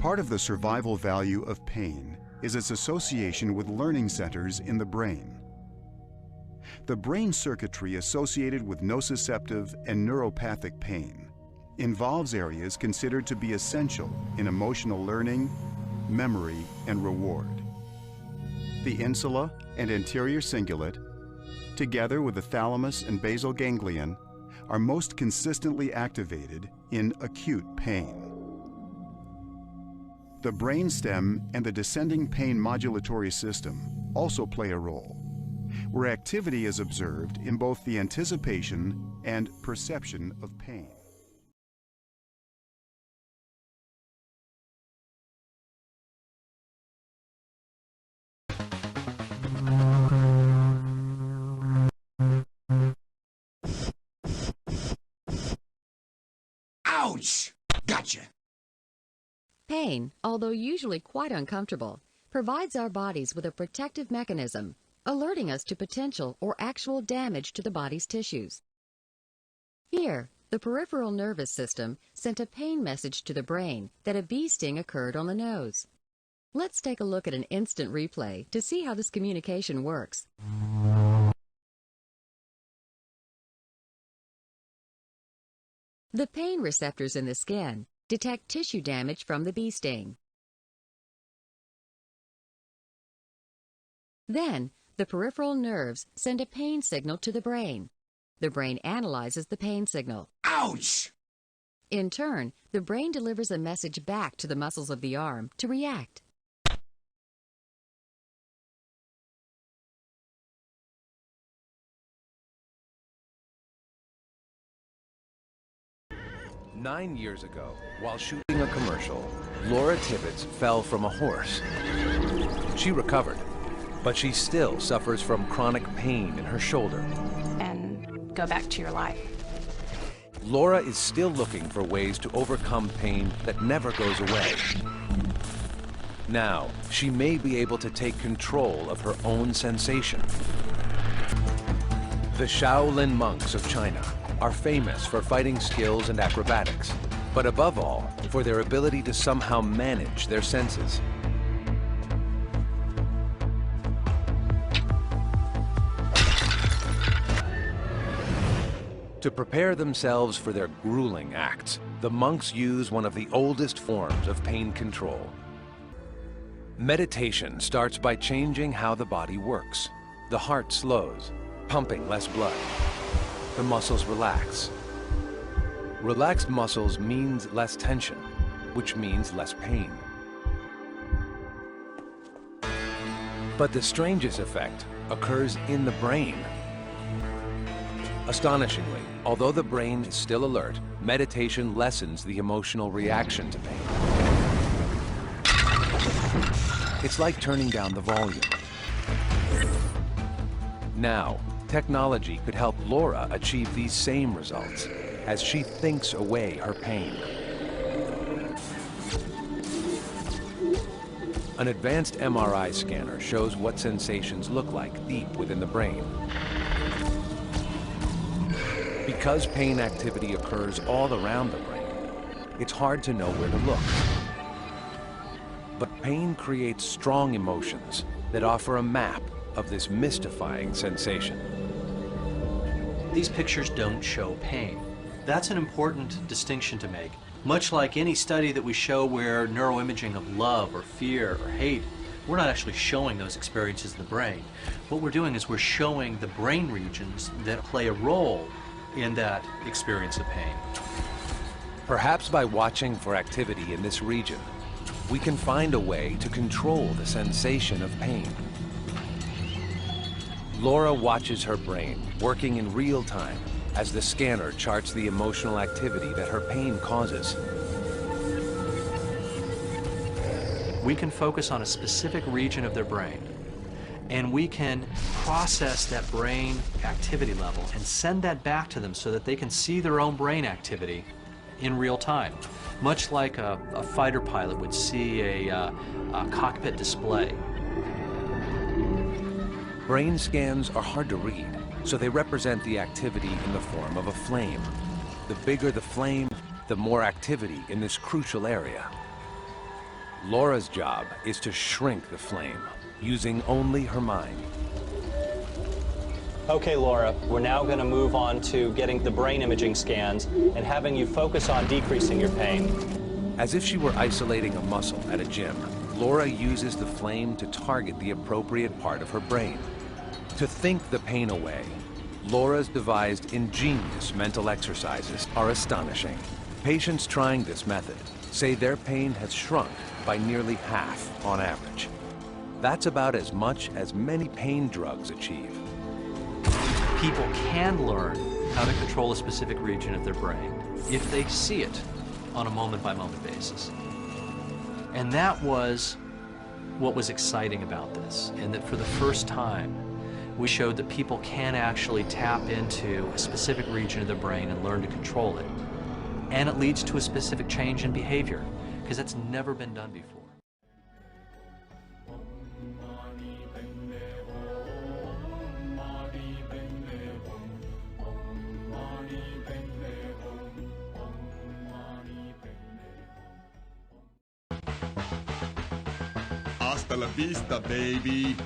Part of the survival value of pain is its association with learning centers in the brain. The brain circuitry associated with nociceptive and neuropathic pain involves areas considered to be essential in emotional learning, memory, and reward. The insula and anterior cingulate, together with the thalamus and basal ganglion, are most consistently activated in acute pain. The brainstem and the descending pain modulatory system also play a role, where activity is observed in both the anticipation and perception of pain. Ouch! Gotcha! Pain, although usually quite uncomfortable, provides our bodies with a protective mechanism, alerting us to potential or actual damage to the body's tissues. Here, the peripheral nervous system sent a pain message to the brain that a bee sting occurred on the nose. Let's take a look at an instant replay to see how this communication works. The pain receptors in the skin detect tissue damage from the bee sting. Then, the peripheral nerves send a pain signal to the brain. The brain analyzes the pain signal. Ouch! In turn, the brain delivers a message back to the muscles of the arm to react. Nine years ago, while shooting a commercial, Laura Tibbetts fell from a horse. She recovered, but she still suffers from chronic pain in her shoulder. And go back to your life. Laura is still looking for ways to overcome pain that never goes away. Now, she may be able to take control of her own sensation. The Shaolin monks of China are famous for fighting skills and acrobatics, but above all, for their ability to somehow manage their senses. To prepare themselves for their grueling acts, the monks use one of the oldest forms of pain control. Meditation starts by changing how the body works. The heart slows, pumping less blood. The muscles relax. Relaxed muscles means less tension, which means less pain. But the strangest effect occurs in the brain. Astonishingly, although the brain is still alert, meditation lessens the emotional reaction to pain. It's like turning down the volume. Now, technology could help Laura achieve these same results as she thinks away her pain. An advanced MRI scanner shows what sensations look like deep within the brain. Because pain activity occurs all around the brain, it's hard to know where to look. But pain creates strong emotions that offer a map of this mystifying sensation. These pictures don't show pain. That's an important distinction to make. Much like any study that we show where neuroimaging of love or fear or hate, we're not actually showing those experiences in the brain. What we're doing is we're showing the brain regions that play a role in that experience of pain. Perhaps by watching for activity in this region, we can find a way to control the sensation of pain. Laura watches her brain working in real time as the scanner charts the emotional activity that her pain causes. We can focus on a specific region of their brain, and we can process that brain activity level and send that back to them so that they can see their own brain activity in real time, much like a fighter pilot would see a cockpit display. Brain scans are hard to read, so they represent the activity in the form of a flame. The bigger the flame, the more activity in this crucial area. Laura's job is to shrink the flame, using only her mind. Okay, Laura, we're now going to move on to getting the brain imaging scans and having you focus on decreasing your pain. As if she were isolating a muscle at a gym, Laura uses the flame to target the appropriate part of her brain. To think the pain away, Laura's devised ingenious mental exercises are astonishing. Patients trying this method say their pain has shrunk by nearly half on average. That's about as much as many pain drugs achieve. People can learn how to control a specific region of their brain if they see it on a moment-by-moment basis. And that was what was exciting about this, and that for the first time, we showed that people can actually tap into a specific region of their brain and learn to control it. And it leads to a specific change in behavior, because that's never been done before. Hasta la vista, baby.